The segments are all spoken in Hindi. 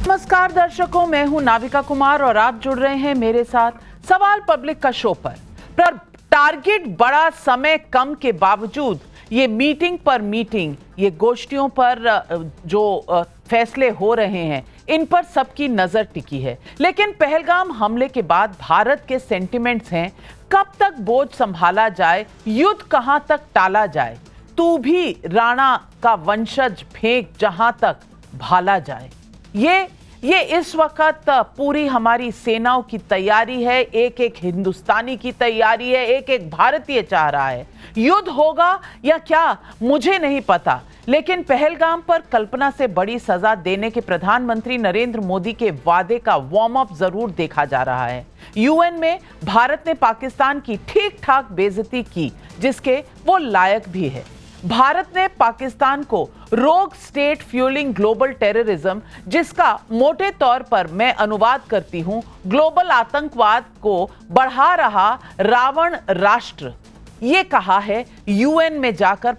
नमस्कार दर्शकों, मैं हूं नाविका कुमार और आप जुड़ रहे हैं मेरे साथ सवाल पब्लिक का शो पर टारगेट बड़ा, समय कम के बावजूद ये मीटिंग पर मीटिंग, ये गोष्ठियों पर जो फैसले हो रहे हैं, इन पर सबकी नजर टिकी है। लेकिन पहलगाम हमले के बाद भारत के सेंटिमेंट्स हैं, कब तक बोझ संभाला जाए, युद्ध कहां तक टाला जाए, तू भी राणा का वंशज फेंक जहां तक भाला जाए। ये इस वक्त पूरी हमारी सेनाओं की तैयारी है, एक एक हिंदुस्तानी की तैयारी है, एक एक भारतीय चाह रहा है। युद्ध होगा या क्या मुझे नहीं पता, लेकिन पहलगाम पर कल्पना से बड़ी सजा देने के प्रधानमंत्री नरेंद्र मोदी के वादे का वार्म अप जरूर देखा जा रहा है। यूएन में भारत ने पाकिस्तान की ठीक ठाक बेइज्जती की, जिसके वो लायक भी है। भारत ने पाकिस्तान को रोग स्टेट फ्यूलिंग ग्लोबल टेररिज्म, जिसका मोटे तौर पर मैं अनुवाद करती हूं ग्लोबल आतंकवाद को बढ़ा रहा रावण राष्ट्र, ये कहा है यूएन में जाकर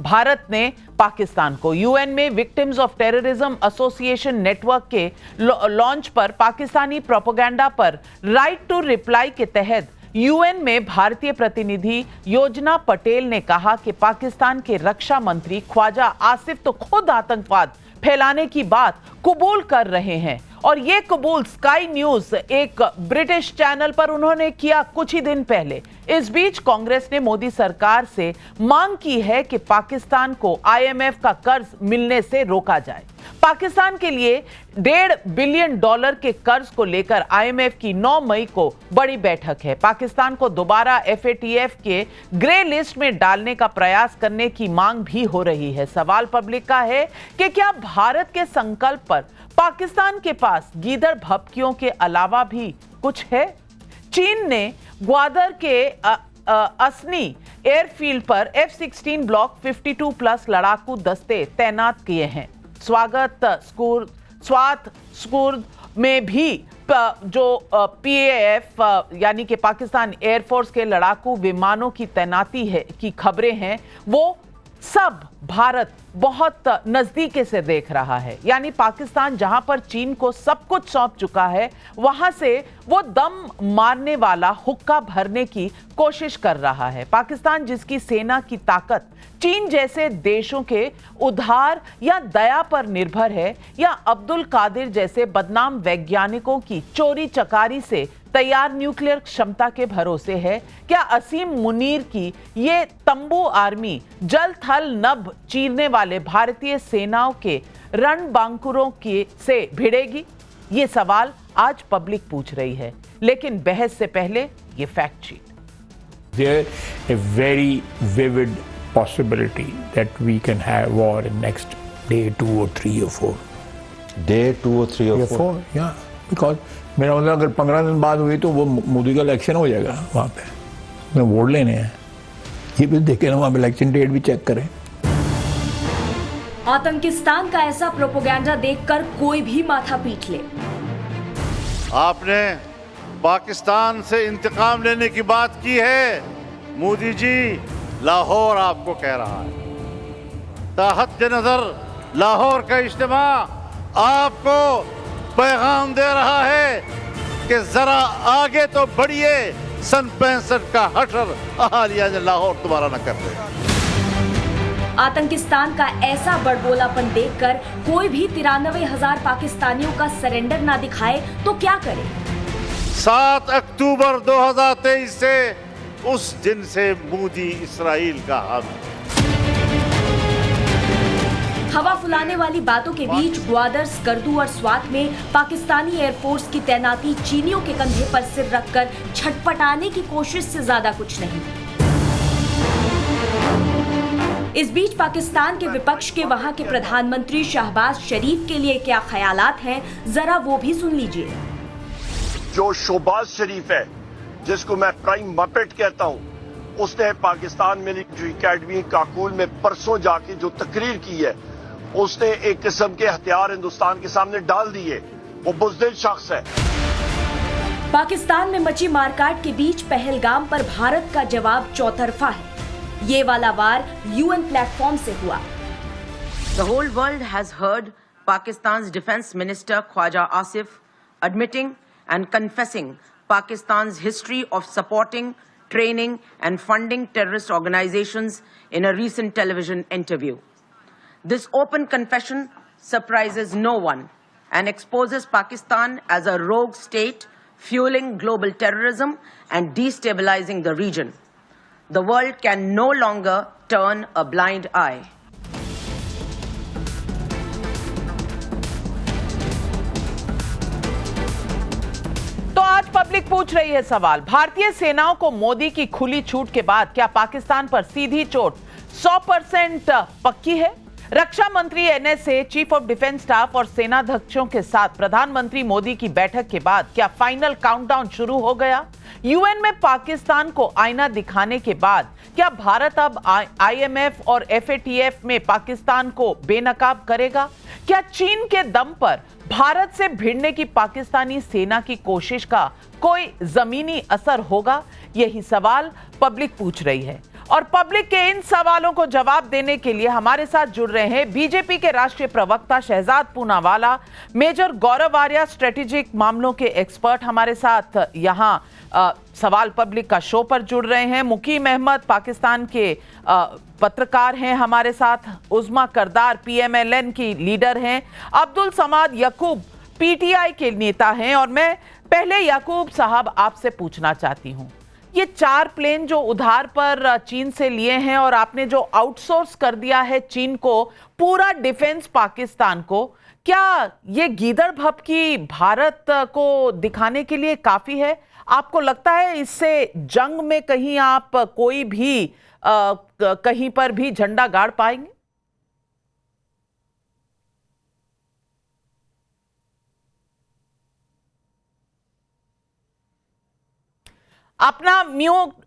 भारत ने पाकिस्तान को। यूएन में victims of terrorism association network के लॉन्च पर पाकिस्तानी प्रोपेगेंडा पर राइट टू रिप्लाई के तहत यूएन में भारतीय प्रतिनिधि योजना पटेल ने कहा कि पाकिस्तान के रक्षा मंत्री ख्वाजा आसिफ तो खुद आतंकवाद फैलाने की बात कबूल कर रहे हैं, और ये कबूल स्काई न्यूज एक ब्रिटिश चैनल पर उन्होंने किया कुछ ही दिन पहले। इस बीच कांग्रेस ने मोदी सरकार से मांग की है कि पाकिस्तान को आईएमएफ का कर्ज मिलने से रोका जाए। पाकिस्तान के लिए $1.5 बिलियन के कर्ज को लेकर आईएमएफ की 9 मई को बड़ी बैठक है। पाकिस्तान को दोबारा एफएटीएफ के ग्रे लिस्ट में डालने का प्रयास करने की मांग भी हो रही है। सवाल पब्लिक का है कि क्या भारत के संकल्प पर पाकिस्तान के पास गीदड़ भभकियों के अलावा भी कुछ है? चीन ने ग्वादर के असनी एयरफील्ड पर F-16 ब्लॉक 52+ लड़ाकू दस्ते तैनात किए हैं। स्वात स्कूर्द में भी जो PAF यानी कि पाकिस्तान एयरफोर्स के लड़ाकू विमानों की तैनाती है की खबरें हैं, वो सब भारत बहुत नजदीकी से देख रहा है। यानी पाकिस्तान जहां पर चीन को सब कुछ सौंप चुका है, वहां से वो दम मारने वाला हुक्का भरने की कोशिश कर रहा है। पाकिस्तान जिसकी सेना की ताकत चीन जैसे देशों के उधार या दया पर निर्भर है, या अब्दुल कादिर जैसे बदनाम वैज्ञानिकों की चोरी चकारी से तैयार न्यूक्लियर क्षमता के भरोसे है? क्या असीम मुनीर की ये तंबू आर्मी जल थल नभ चीरने वाले भारतीय सेनाओं के रणबांकुरों के से भिड़ेगी? ये सवाल आज पब्लिक पूछ रही है, लेकिन बहस से पहले ये fact sheet. There a very vivid possibility that we can have war in next day 2 or 3 or 4. Day 2 or 3 or 4? Yeah, because मेरा मतलब अगर 15 दिन बाद हुई तो वो मोदी का इलेक्शन हो जाएगा वहाँ पे, मैं वोट लेने हैं, ये भी देखें ना, वहाँ पे इलेक्शन डेट भी चेक करें। आतंकिस्तान का ऐसा प्रोपेगेंडा देखकर कोई भी माथा पीट ले। आपने पाकिस्तान से इंतकाम लेने की बात की है, मोदी जी, लाहौर आपको कह रहा है। ताहत नजर लाहौर का इज्तिमा आपको पैगाम दे रहा है कि जरा आगे तो बढ़िए, सन 65 का हशर अहालिया ने लाहौर दोबारा न कर दे। आतंकिस्तान का ऐसा बड़बोलापन देखकर कोई भी 93,000 पाकिस्तानियों का सरेंडर ना दिखाए तो क्या करे? 7 अक्टूबर 2023 से उस दिन से मोदी इसराइल का हामी। हवा फुलाने वाली बातों के बीच ग्वादर, स्कर्दू और स्वात में पाकिस्तानी एयरफोर्स की तैनाती चीनियों के कंधे पर सिर रखकर छटपटाने की कोशिश से ज्यादा कुछ नहीं। इस बीच पाकिस्तान के विपक्ष के वहां के प्रधानमंत्री शहबाज शरीफ के लिए क्या ख्यालात हैं, जरा वो भी सुन लीजिए। जो शहबाज शरीफ है, जिसको मैं प्राइम मपेट कहता हूं, उसने पाकिस्तान मिलिट्री अकेडमी काकुल में परसों जाके जो तकरीर की है, उसने एक किस्म के हथियार हिंदुस्तान के सामने डाल दिए। वो बुज़दिल शख्स है। पाकिस्तान में मची मारकाट के बीच पहलगाम पर भारत का जवाब चौतरफा है। ये वाला वार यूएन प्लेटफॉर्म से हुआ। The whole world has heard Pakistan's Defense Minister Khwaja Asif admitting and confessing Pakistan's history of supporting, training and funding terrorist organizations in a recent television interview. This open confession surprises no one and exposes Pakistan as a rogue state fueling global terrorism and destabilizing the region. The world can no longer turn a blind eye. तो आज पब्लिक पूछ रही है सवाल, भारतीय सेनाओं को मोदी की खुली छूट के बाद क्या पाकिस्तान पर सीधी चोट 100% पक्की है? रक्षा मंत्री NSA, chief of defence staff और सेनाध्यक्षों के साथ प्रधानमंत्री मोदी की बैठक के बाद क्या फाइनल काउंटडाउन शुरू हो गया? यूएन में पाकिस्तान को आईना दिखाने के बाद क्या भारत अब आईएमएफ और एफएटीएफ में पाकिस्तान को बेनकाब करेगा? क्या चीन के दम पर भारत से भिड़ने की पाकिस्तानी सेना की कोशिश का कोई जमीनी असर होगा? यही सवाल पब्लिक पूछ रही है और पब्लिक के इन सवालों को जवाब देने के लिए हमारे साथ जुड़ रहे हैं बीजेपी के राष्ट्रीय प्रवक्ता शहजाद पूनावाला, मेजर गौरव आर्या, स्ट्रेटेजिक मामलों के एक्सपर्ट हमारे साथ यहां सवाल पब्लिक का शो पर जुड़ रहे हैं, मुकीम अहमद पाकिस्तान के पत्रकार हैं हमारे साथ, उज़मा करदार पीएमएलएन की लीडर हैं, अब्दुल समाद यकूब पीटीआई के नेता हैं। और मैं पहले याकूब साहब आपसे पूछना चाहती हूं, ये 4 प्लेन जो उधार पर चीन से लिए हैं और आपने जो आउटसोर्स कर दिया है चीन को पूरा डिफेंस पाकिस्तान को, क्या ये गीदड़ भभकी भारत को दिखाने के लिए काफी है? आपको लगता है इससे जंग में कहीं आप कोई भी कहीं पर भी झंडा गाड़ पाएंगे? अपना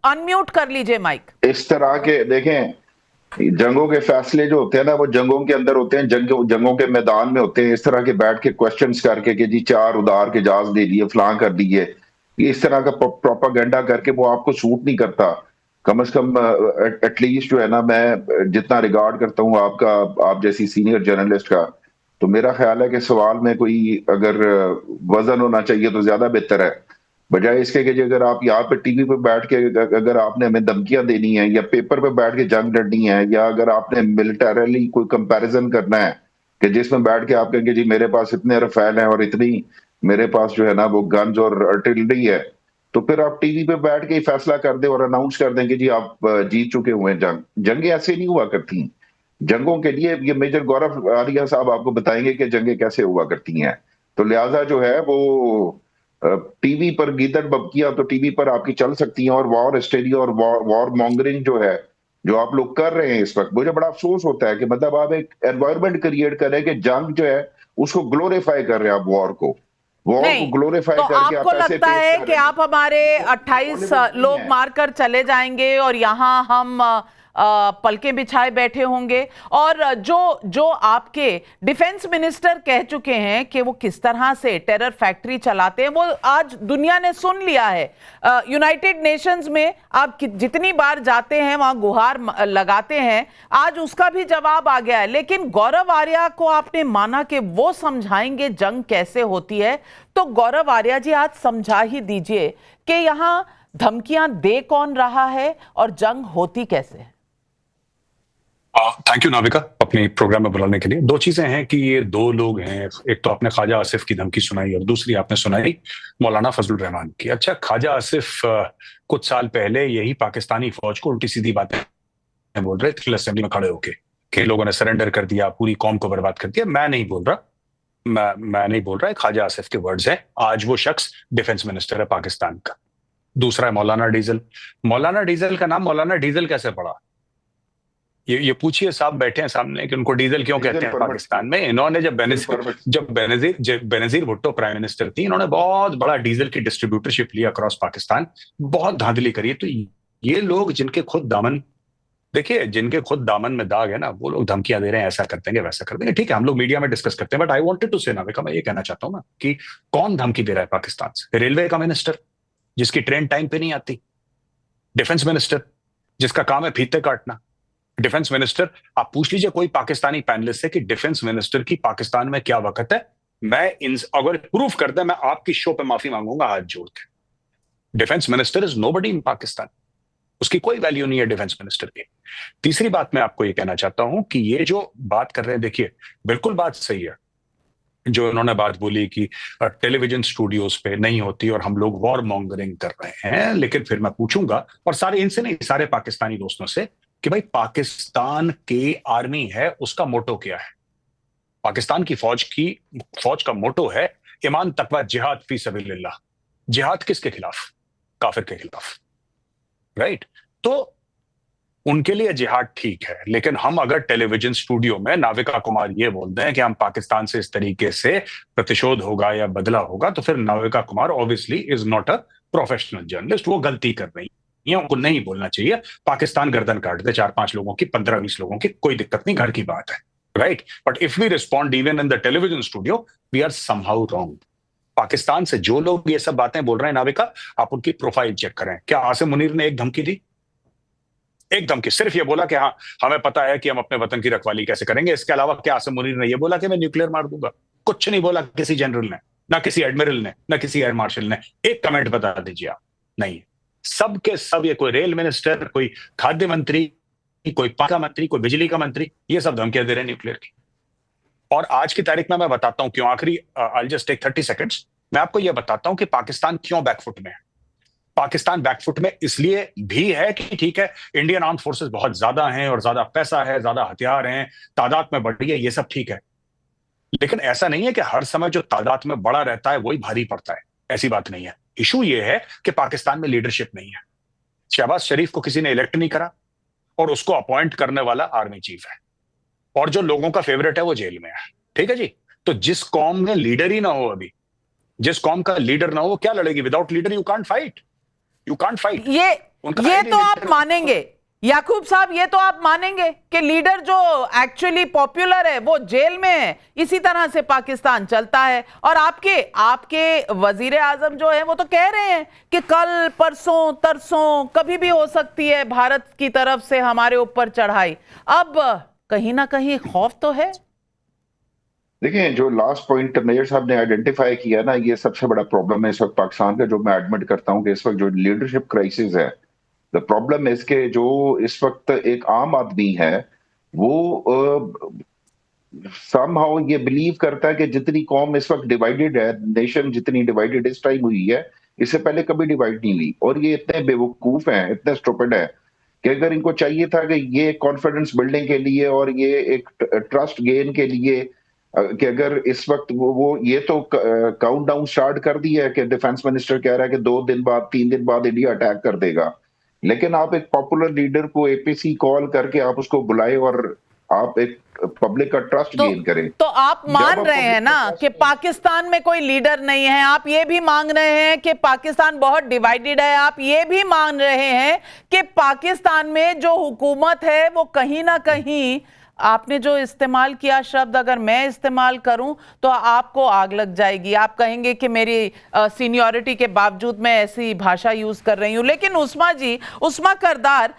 अनम्यूट कर लीजिए माइक। इस तरह के देखें, जंगों के फैसले जो होते हैं ना, वो जंगों के अंदर होते हैं, जंगों के मैदान में होते हैं। इस तरह के बैठ के क्वेश्चंस करके कि जी 4 उधार के जहाज दे दिए, फलां कर दिए, इस तरह का प्रोपागेंडा करके वो आपको सूट नहीं करता। कम से कम एटलीस्ट जो है ना, मैं जितना रिगार्ड करता हूँ आपका, आप जैसी सीनियर जर्नलिस्ट का, तो मेरा ख्याल है कि सवाल में कोई अगर वजन होना चाहिए तो ज्यादा बेहतर है, बजाय इसके कि अगर आप यहाँ पे टीवी पे बैठ के अगर आपने हमें धमकियां देनी है या पेपर पे बैठ के जंग लड़नी है, या अगर आपने मिलिटरली कोई कंपैरिजन करना है कि जिसमें बैठ के आप कहेंगे जी मेरे पास इतने रफेल हैं और इतनी मेरे पास जो है ना वो गन्स और आर्टिलरी है, तो फिर आप टीवी पे बैठ के ही फैसला कर दे और अनाउंस कर दें कि जी आप जीत चुके हुए हैं जंग। जंगें ऐसे नहीं हुआ करती। जंगों के लिए ये मेजर गौरव आर्या साहब आपको बताएंगे कि जंगें कैसे हुआ करती हैं। तो लिहाजा जो है वो टीवी पर गीदड़ बबकियां तो टीवी पर आपकी चल सकती हैं, और वॉर हिस्टेरिया और वॉर मॉन्गरिंग जो है जो आप लोग कर रहे हैं इस वक्त, मुझे बड़ा अफसोस होता है कि मतलब आप एक एनवायरनमेंट क्रिएट कर रहे हैं कि जंग जो है उसको ग्लोरीफाई कर रहे हैं, आप वॉर को ग्लोरीफाई तो करके आपको लगता है कि आप हमारे 28 लोग मारकर चले जाएंगे और यहाँ हम पलके बिछाए बैठे होंगे? और जो आपके डिफेंस मिनिस्टर कह चुके हैं कि वो किस तरह से टेरर फैक्ट्री चलाते हैं, वो आज दुनिया ने सुन लिया है। यूनाइटेड नेशंस में आप जितनी बार जाते हैं वहां गुहार लगाते हैं, आज उसका भी जवाब आ गया है। लेकिन गौरव आर्या को आपने माना कि वो समझाएंगे जंग कैसे होती है, तो गौरव आर्या जी आज समझा ही दीजिए कि यहां धमकियां दे कौन रहा है और जंग होती कैसे है? थैंक यू नाविका अपने प्रोग्राम में बुलाने के लिए। 2 चीजें हैं कि ये 2 लोग हैं, एक तो आपने ख्वाजा आसिफ की धमकी सुनाई और दूसरी आपने सुनाई मौलाना फजलुर रहमान की। अच्छा, ख्वाजा आसिफ कुछ साल पहले यही पाकिस्तानी फौज को उल्टी सीधी बातें बोल रहे थे असेंबली में खड़े होके कि लोगों ने सरेंडर कर दिया, पूरी कौम को बर्बाद कर दिया। मैं नहीं बोल रहा, ख्वाजा आसिफ के वर्ड्स हैं। आज वो शख्स डिफेंस मिनिस्टर है पाकिस्तान का। दूसरा है मौलाना डीजल। मौलाना डीजल का नाम मौलाना डीजल कैसे पड़ा? ये पूछिए, साहब बैठे हैं सामने कि उनको डीजल क्यों कहते हैं पाकिस्तान में। इन्होंने जब बेनजीर भुट्टो प्राइम मिनिस्टर थी, इन्होंने बहुत बड़ा डीजल की डिस्ट्रीब्यूटरशिप लिया अक्रॉस पाकिस्तान, बहुत धांधली करी। तो ये लोग जिनके खुद दामन में दाग है ना, वो लोग धमकियां दे रहे हैं, ऐसा कर देंगे वैसा कर देंगे। ठीक है, हम लोग मीडिया में डिस्कस करते हैं, बट आई वांटेड टू से नाविका, मैं ये कहना चाहता हूं ना कि कौन धमकी दे रहा है पाकिस्तान से? रेलवे का मिनिस्टर जिसकी ट्रेन टाइम पे नहीं आती, डिफेंस मिनिस्टर जिसका काम है फीते काटना, डिफेंस मिनिस्टर, आप पूछ लीजिए कोई पाकिस्तानी पैनलिस्ट से कि डिफेंस मिनिस्टर की पाकिस्तान में क्या वक्त है, मैं अगर प्रूफ कर दे मैं आपकी शो पे माफी मांगूंगा हाथ जोड़ के। Defence minister is nobody in Pakistan, उसकी कोई वैल्यू नहीं है डिफेंस मिनिस्टर की। तीसरी बात मैं आपको ये कहना चाहता हूं कि ये जो बात कर रहे हैं, देखिए बिल्कुल बात सही है जो इन्होंने बात बोली कि टेलीविजन स्टूडियोज पे नहीं होती और हम लोग वॉर मॉन्गरिंग कर रहे हैं। लेकिन फिर मैं पूछूंगा, और सारे इनसे नहीं, सारे पाकिस्तानी दोस्तों से, कि भाई पाकिस्तान के आर्मी है उसका मोटो क्या है? पाकिस्तान की फौज का मोटो है ईमान तकवा जिहाद फी सबिलिल्लाह। जिहाद किसके खिलाफ? काफिर के खिलाफ, राइट? तो उनके लिए जिहाद ठीक है, लेकिन हम अगर टेलीविजन स्टूडियो में नाविका कुमार ये बोलते हैं कि हम पाकिस्तान से इस तरीके से प्रतिशोध होगा या बदला होगा, तो फिर Navika Kumar obviously is not a professional journalist, वो गलती कर रही है, उनको नहीं बोलना चाहिए। पाकिस्तान गर्दन काट दे 4-5 लोगों की, 15-20 लोगों की, कोई दिक्कत नहीं, घर की बात है, right? But if we respond even in the television studio, we are somehow wrong. Pakistan से जो लोग ये सब बातें बोल रहे हैं नाविका, आप उनकी प्रोफाइल चेक करें। क्या आसिम मुनीर ने एक धमकी दी? एक धमकी, सिर्फ ये बोला कि हाँ हमें पता है कि हम अपने वतन की रखवाली कैसे करेंगे। इसके अलावा क्या आसिम मुनीर ने ये बोला कि मैं न्यूक्लियर मार दूंगा? कुछ नहीं बोला किसी जनरल ने, ना किसी एडमिरल ने, ना किसी एयर मार्शल ने। एक कमेंट बता दीजिए आप। नहीं, सब के सब, ये कोई रेल मिनिस्टर, कोई खाद्य मंत्री, कोई पाका मंत्री, कोई बिजली का मंत्री, ये सब धमकियां दे रहे हैं न्यूक्लियर की। और आज की तारीख में मैं बताता हूं क्यों। आखिरी आई जस्ट टेक 30 सेकंड्स, मैं आपको यह बताता हूं कि पाकिस्तान क्यों बैकफुट में है। पाकिस्तान बैकफुट में इसलिए भी है कि ठीक है, इंडियन आर्म फोर्सेस बहुत ज्यादा हैं और ज्यादा पैसा है, ज्यादा हथियार हैं, तादाद में बढ़ी है, ये सब ठीक है। लेकिन ऐसा नहीं है कि हर समय जो तादाद में बड़ा रहता है वही भारी पड़ता है, ऐसी बात नहीं है। इशू ये है कि पाकिस्तान में लीडरशिप नहीं है। शहबाज शरीफ को किसी ने इलेक्ट नहीं करा और उसको अपॉइंट करने वाला आर्मी चीफ है, और जो लोगों का फेवरेट है वो जेल में है। ठीक है जी, तो जिस कौम में लीडर ही ना हो, अभी जिस कौम का लीडर ना हो, वो क्या लड़ेगी? Without leader you can't fight, you can't fight. ये तो आप मानेंगे याकूब साहब, ये तो आप मानेंगे कि लीडर जो एक्चुअली पॉपुलर है वो जेल में है। इसी तरह से पाकिस्तान चलता है। और आपके वजीर आजम जो है वो तो कह रहे हैं कि कल परसों तरसों कभी भी हो सकती है भारत की तरफ से हमारे ऊपर चढ़ाई। अब कहीं ना कहीं खौफ तो है। देखिए, जो लास्ट पॉइंट मेजर साहब ने आइडेंटिफाई किया ना, ये सबसे बड़ा प्रॉब्लम है इस वक्त पाकिस्तान का, जो मैं एडमिट करता हूं कि इस वक्त जो लीडरशिप क्राइसिस है, द प्रॉब्लम है इसके, जो इस वक्त एक आम आदमी है वो समहाउ ये बिलीव करता है कि जितनी कौम इस वक्त डिवाइडेड है, नेशन जितनी डिवाइडेड इस टाइम हुई है, इससे पहले कभी डिवाइड नहीं हुई। और ये इतने बेवकूफ हैं, इतने स्टूपिड है कि अगर इनको चाहिए था कि ये कॉन्फिडेंस बिल्डिंग के लिए और ये एक ट्रस्ट गेन के लिए कि अगर इस वक्त वो ये तो काउंट डाउन स्टार्ट कर दिया है कि डिफेंस मिनिस्टर कह रहा है कि 2 दिन बाद 3 दिन बाद इंडिया अटैक कर देगा, लेकिन आप एक पॉपुलर लीडर को एपीसी कॉल करके आप उसको बुलाए और आप एक पब्लिक का ट्रस्ट गेन करें। तो आप मान रहे हैं ना कि पाकिस्तान में कोई लीडर नहीं है। आप ये भी मांग रहे हैं कि पाकिस्तान बहुत डिवाइडेड है। आप ये भी मान रहे हैं कि पाकिस्तान में जो हुकूमत है वो कहीं ना कहीं, आपने जो इस्तेमाल किया शब्द अगर मैं इस्तेमाल करूं तो आपको आग लग जाएगी। आप कहेंगे कि मेरी सीनियरिटी के बावजूद मैं ऐसी भाषा यूज कर रही हूं। लेकिन उस्मा करदार,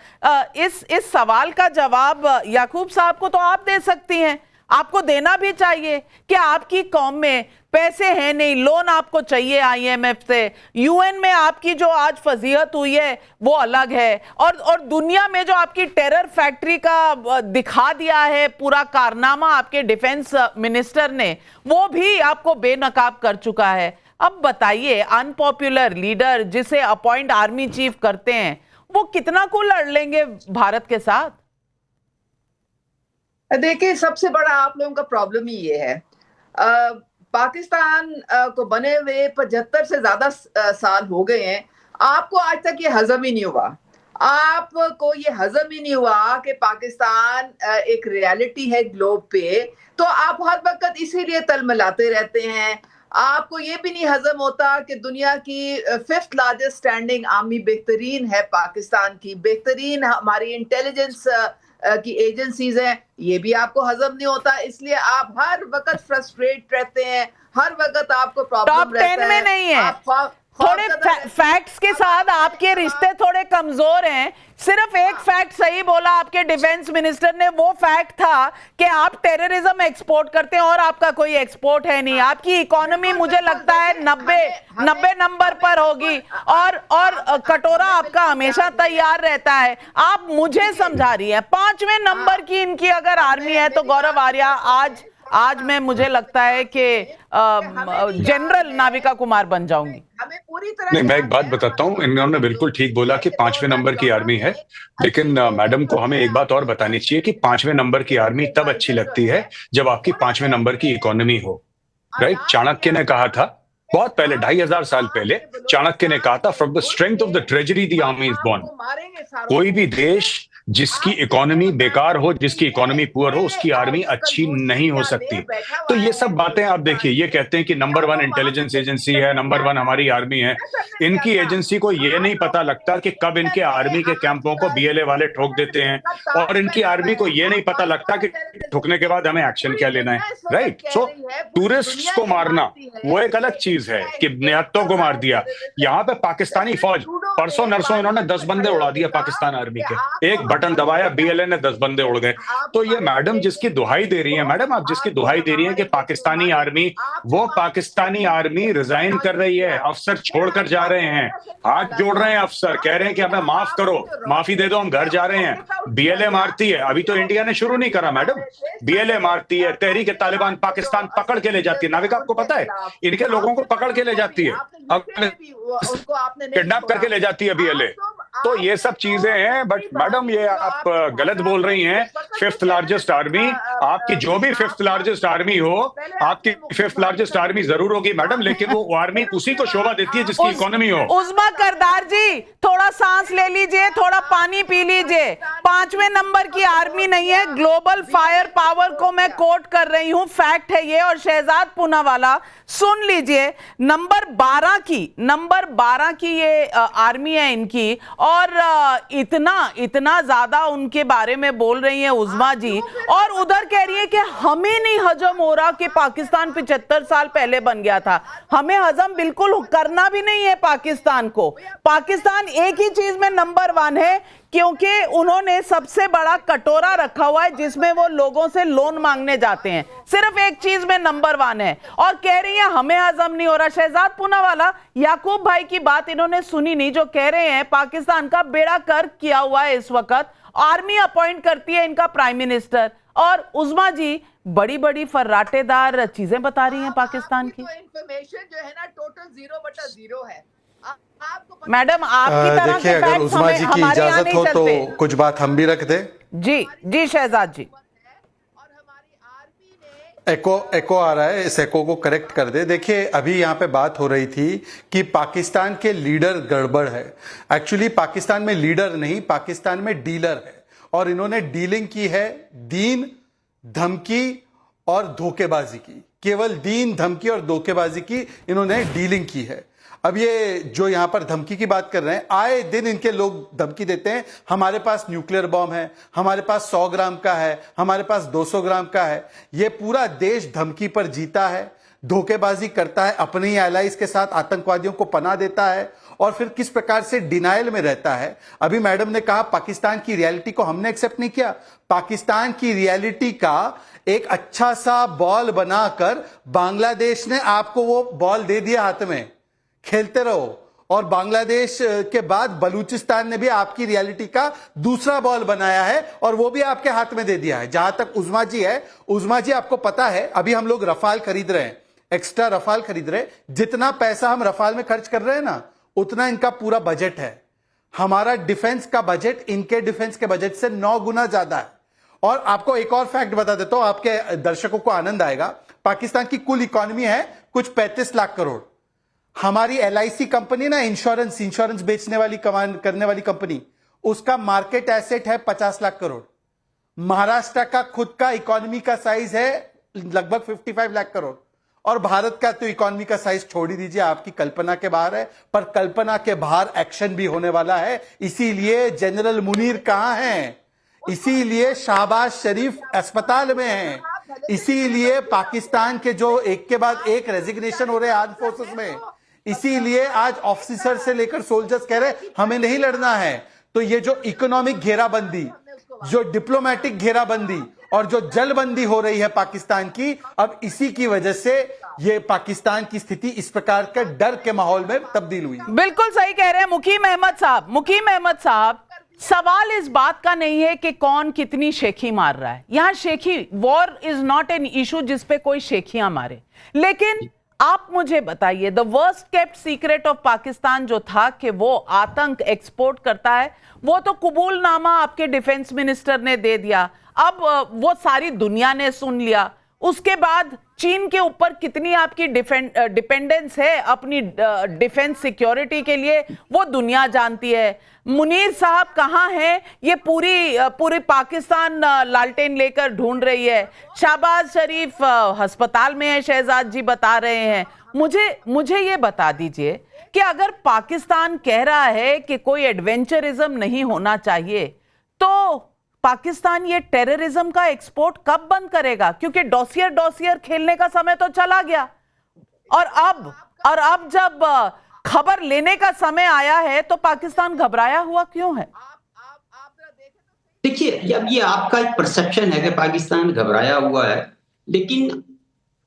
इस सवाल का जवाब याकूब साहब को तो आप दे सकती हैं, आपको देना भी चाहिए कि आपकी कौम में पैसे हैं नहीं, लोन आपको चाहिए आईएमएफ से, यूएन में आपकी जो आज फजीहत हुई है वो अलग है, और दुनिया में जो आपकी टेरर फैक्ट्री का दिखा दिया है पूरा कारनामा आपके डिफेंस मिनिस्टर ने, वो भी आपको बेनकाब कर चुका है। अब बताइए, अनपॉपुलर लीडर जिसे अपॉइंट आर्मी चीफ करते हैं वो कितना को लड़ लेंगे भारत के साथ? देखिए, सबसे बड़ा आप लोगों का प्रॉब्लम ही ये है, पाकिस्तान को बने हुए 75 से ज्यादा साल हो गए हैं, आपको आज तक ये हजम ही नहीं हुआ। आपको ये हजम ही नहीं हुआ कि पाकिस्तान एक रियलिटी है ग्लोब पे, तो आप हर वक्त इसीलिए तलमलाते रहते हैं। आपको ये भी नहीं हजम होता कि दुनिया की 5th लार्जेस्ट स्टैंडिंग आर्मी बेहतरीन है पाकिस्तान की, बेहतरीन हमारी इंटेलिजेंस की एजेंसीज हैं, ये भी आपको हजम नहीं होता। इसलिए आप हर वक्त फ्रस्ट्रेट रहते हैं, हर वक्त आपको प्रॉब्लम रहता है। टॉप 10 में नहीं है, थोड़े फैक्ट्स के साथ आपके रिश्ते थोड़े कमजोर हैं। सिर्फ एक फैक्ट सही बोला आपके डिफेंस मिनिस्टर ने, वो फैक्ट था कि आप टेररिज्म एक्सपोर्ट करते हैं और आपका कोई एक्सपोर्ट है नहीं। आपकी इकोनॉमी मुझे लगता है 90 नंबर पर होगी और कटोरा आपका हमेशा तैयार रहता है। आप मुझे समझा रही है 5वें नंबर की इनकी अगर आर्मी है तो गौरव आर्या आज मैं मुझे लगता है कि जनरल नाविका कुमार बन जाऊंगी। हमें पूरी तरह नहीं, मैं एक बात बताता हूँ, इन्होंने बिल्कुल ठीक बोला कि 5वें नंबर की आर्मी है, लेकिन मैडम को हमें एक बात और बतानी चाहिए कि 5वें नंबर की आर्मी तब अच्छी लगती है जब आपकी 5वें नंबर की इकोनॉमी हो। राइट? चाणक्य ने कहा था बहुत पहले, 2500 साल पहले, चाणक्य ने कहा था from the strength of the treasury the army is born. कोई भी देश जिसकी इकोनॉमी बेकार हो, जिसकी इकोनॉमी पुअर हो, उसकी आर्मी अच्छी नहीं हो सकती। तो ये सब बातें आप देखिए, ये कहते हैं कि नंबर 1 इंटेलिजेंस एजेंसी है, नंबर 1 हमारी आर्मी है। इनकी एजेंसी को ये नहीं पता लगता कि कब इनके आर्मी के कैंपों को बीएलए वाले ठोक देते हैं, और इनकी आर्मी को ये नहीं पता लगता कि ठोकने के बाद हमें एक्शन क्या लेना है। राइट? सो टूरिस्ट्स को मारना वो एक अलग चीज है कि निहत्तों को मार दिया। यहाँ पे पाकिस्तानी फौज परसों नरसों इन्होंने 10 बंदे उड़ा दिया पाकिस्तान आर्मी के, एक बटन दबाया बीएलए ने 10 बंदे उड़ गए। तो ये मैडम जिसकी दुहाई दे रही है, मैडम आप जिसकी दुहाई दे रही है कि पाकिस्तानी आर्मी, वो पाकिस्तानी आर्मी रिजाइन कर रही है, अफसर छोड़कर जा रहे हैं, हाथ जोड़ रहे हैं अफसर, कह रहे हैं कि हमें माफ करो, माफी दे दो, हम घर जा रहे हैं। बीएलए मारती है, अभी तो इंडिया ने शुरू नहीं करा मैडम, बीएलए मारती है, तहरीक तालिबान पाकिस्तान पकड़ के ले जाती है। नाविका आपको पता है, इनके लोगों को पकड़ के ले जाती है, किडनैप करके ले जाती है बीएलए। तो ये सब चीजें हैं। बट मैडम ये आप गलत बोल रही हैं। 5th लार्जेस्ट आर्मी, आपकी जो भी 5th लार्जेस्ट आर्मी हो, आपकी 5th लार्जेस्ट आर्मी जरूर होगी मैडम, लेकिन वो आर्मी उसी को शोभा देती है जिसकी इकोनॉमी हो। उस्मा करदार जी, थोड़ा सांस ले लीजिए, थोड़ा पानी पी लीजिए। 5वें नंबर की आर्मी नहीं है, ग्लोबल फायर पावर को मैं कोट कर रही हूं, फैक्ट है ये। और शहजाद पूनावाला सुन लीजिए, नंबर 12 की ये आर्मी है इनकी, और इतना ज्यादा उनके बारे में बोल रही है उस्मा जी, और उधर कह रही है कि हमें नहीं हजम हो रहा कि पाकिस्तान 75 साल पहले बन गया था। हमें हजम बिल्कुल करना भी नहीं है पाकिस्तान को। पाकिस्तान एक ही चीज में नंबर 1 है, क्योंकि उन्होंने सबसे बड़ा कटोरा रखा हुआ है जिसमें वो लोगों से लोन मांगने जाते हैं। सिर्फ एक चीज में नंबर 1 है, और कह रही है हमें हजम नहीं हो रहा। शहजाद पूनावाला, याकूब भाई की बात इन्होंने सुनी नहीं, जो कह रहे हैं पाकिस्तान का बेड़ा गर्क किया हुआ है इस वक्त, आर्मी अपॉइंट करती है इनका प्राइम मिनिस्टर, और उस्मा जी बड़ी बड़ी फर्राटेदार चीजें बता रही हैं पाकिस्तान की। इंफॉर्मेशन जो है ना टोटल 0/0 है। मैडम आपकी तरह देखिए, अगर उस्मा जी की इजाजत हो तो कुछ बात हम भी रख दें। जी शहजाद जी। एको आ रहा है, इस एको को करेक्ट कर दे। देखिए, अभी यहाँ पे बात हो रही थी कि पाकिस्तान के लीडर गड़बड़ है। एक्चुअली पाकिस्तान में लीडर नहीं, पाकिस्तान में डीलर है, और इन्होंने डीलिंग की है दीन, धमकी और धोखेबाजी की। केवल दीन, धमकी और धोखेबाजी की इन्होंने डीलिंग की है। अब ये जो यहां पर धमकी की बात कर रहे हैं, आए दिन इनके लोग धमकी देते हैं, हमारे पास न्यूक्लियर बॉम्ब है, हमारे पास 100 ग्राम का है, हमारे पास 200 ग्राम का है। ये पूरा देश धमकी पर जीता है, धोखेबाजी करता है, अपने ही एलाइज के साथ आतंकवादियों को पनाह देता है, और फिर किस प्रकार से डिनायल में रहता है। अभी मैडम ने कहा पाकिस्तान की रियलिटी को हमने एक्सेप्ट नहीं किया। पाकिस्तान की रियलिटी का एक अच्छा सा बॉल बनाकर बांग्लादेश ने आपको वो बॉल दे दिया हाथ में, खेलते रहो। और बांग्लादेश के बाद बलूचिस्तान ने भी आपकी रियलिटी का दूसरा बॉल बनाया है, और वो भी आपके हाथ में दे दिया है। जहां तक उस्मा जी है, उस्मा जी आपको पता है अभी हम लोग रफाल खरीद रहे हैं, एक्स्ट्रा रफाल खरीद रहे हैं। जितना पैसा हम रफाल में खर्च कर रहे हैं ना, उतना इनका पूरा बजट है। हमारा डिफेंस का बजट इनके डिफेंस के बजट से 9 गुना ज्यादा है। और आपको एक और फैक्ट बता देता हूं, आपके दर्शकों को आनंद आएगा। पाकिस्तान की कुल इकोनॉमी है कुछ 35 लाख करोड़। हमारी LIC कंपनी ना, इंश्योरेंस बेचने वाली, करने वाली कंपनी, उसका मार्केट एसेट है 50 लाख करोड़। महाराष्ट्र का खुद का इकोनॉमी का साइज है लगभग 55 लाख करोड़। और भारत का तो इकोनॉमी का साइज छोड़ ही दीजिए, आपकी कल्पना के बाहर है। पर कल्पना के बाहर एक्शन भी होने वाला है। इसीलिए जनरल मुनीर कहां हैं, इसीलिए शहबाज शरीफ अस्पताल में हैं, इसीलिए पाकिस्तान के जो एक के बाद एक रेजिग्नेशन हो रहे हैं आर्म फोर्सेस में, इसीलिए आज ऑफिसर से लेकर सोल्जर्स कह रहे हैं हमें नहीं लड़ना है। तो ये जो इकोनॉमिक घेराबंदी, जो डिप्लोमेटिक घेराबंदी और जो जलबंदी हो रही है पाकिस्तान की, अब इसी की वजह से ये पाकिस्तान की स्थिति इस प्रकार के डर के माहौल में तब्दील हुई। बिल्कुल सही कह रहे हैं मुकीम अहमद साहब। मुकीम अहमद साहब, सवाल इस बात का नहीं है कि कौन कितनी शेखी मार रहा है। यहां शेखी, war is not an issue जिसपे कोई शेखियां मारे। लेकिन आप मुझे बताइए, the worst kept secret of Pakistan जो था कि वो आतंक एक्सपोर्ट करता है, वो तो कबूलनामा आपके डिफेंस मिनिस्टर ने दे दिया, अब वो सारी दुनिया ने सुन लिया। उसके बाद चीन के ऊपर कितनी आपकी डिपेंडेंस है अपनी डिफेंस सिक्योरिटी के लिए, वो दुनिया जानती है। मुनीर साहब कहाँ हैं, ये पूरी पाकिस्तान लालटेन लेकर ढूंढ रही है। शहबाज शरीफ अस्पताल में है, शहजाद जी बता रहे हैं। मुझे ये बता दीजिए कि अगर पाकिस्तान कह रहा है कि कोई एडवेंचरिज्म नहीं होना चाहिए, तो पाकिस्तान ये टेररिज्म का एक्सपोर्ट कब बंद करेगा? क्योंकि डॉसियर खेलने का समय तो चला गया, और अब जब खबर लेने का समय आया है तो पाकिस्तान घबराया हुआ क्यों है? देखिए, अब ये आपका एक परसेप्शन है कि पाकिस्तान घबराया हुआ है, लेकिन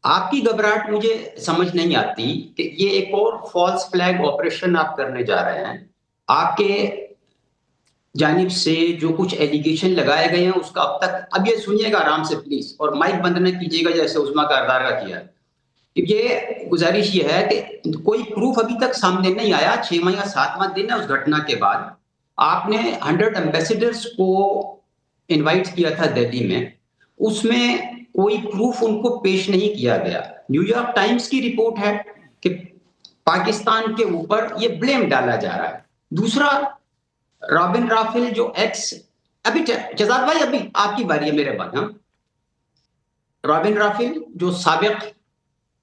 आपकी घबराहट मुझे समझ नहीं आती कि ये एक और फॉल्स फ्लैग ऑपरेशन आप करने जा रहे हैं। आपके जानिब से जो कुछ एलिगेशन लगाए गए हैं उसका अब ये सुनिएगा आराम से प्लीज, और माइक बंद न कीजिएगा जैसे उस्मा कारदार का किया। ये गुजारिश ये है कि कोई प्रूफ अभी तक सामने नहीं आया। 6वां या 7वां दिन है उस घटना के बाद। आपने 100 एम्बेसडर्स को इनवाइट किया था दिल्ली में, उसमें कोई प्रूफ उनको पेश नहीं किया गया। न्यूयॉर्क टाइम्स की रिपोर्ट है कि पाकिस्तान के ऊपर ये ब्लेम डाला जा रहा है। दूसरा, रॉबिन राफेल जो अभी जजाद भाई अभी आपकी बारी है मेरे बाद। हाँ, रॉबिन राफेल जो साबिक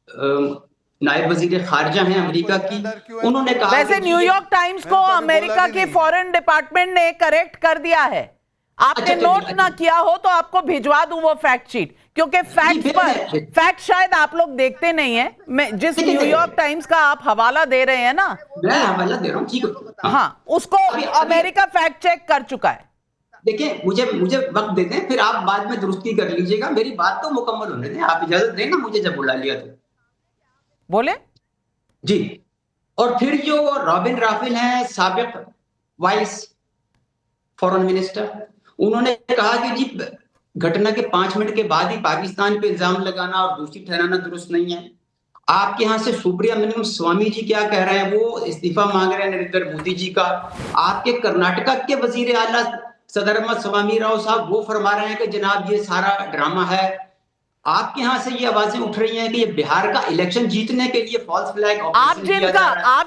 नायब वजीर खारजा हैं अमेरिका की, उन्होंने कहा, वैसे न्यूयॉर्क टाइम्स को अमेरिका के फॉरेन डिपार्टमेंट ने करेक्ट कर दिया है। आपने नोट ना किया हो तो आपको भिजवा दूं वो फैक्ट शीट, क्योंकि फैक्ट शायद आप लोग देखते नहीं है। मैं जिस न्यूयॉर्क टाइम्स का आप हवाला दे रहे हैं ना, मैं हवाला दे रहा हूँ, ठीक है, हाँ, उसको अमेरिका फैक्ट चेक कर चुका है। देखिए, मुझे वक्त देते हैं, फिर आप बाद में दुरुस्ती कर लीजिएगा। मेरी बात तो मुकम्मल होने दें, आप इजाजत दें ना मुझे, जब बुला लिया तो बोले जी। और फिर जो रॉबिन राफेल हैं साबिक वाइस फॉरेन मिनिस्टर, उन्होंने कहा कि जी घटना के 5 मिनट के बाद ही पाकिस्तान पे इल्जाम लगाना और दोषी ठहराना दुरुस्त नहीं है। आपके यहाँ से सुब्रमण्यम स्वामी जी क्या कह रहे हैं, वो इस्तीफा मांग रहे हैं नरेंद्र मोदी जी का। आपके कर्नाटका के वजीर आला सदरमत स्वामी राव साहब वो फरमा रहे हैं कि जनाब ये सारा ड्रामा है। आपके यहाँ से ये आवाजें उठ रही हैं कि ये बिहार का इलेक्शन जीतने के लिए फॉल्स फ्लैग आप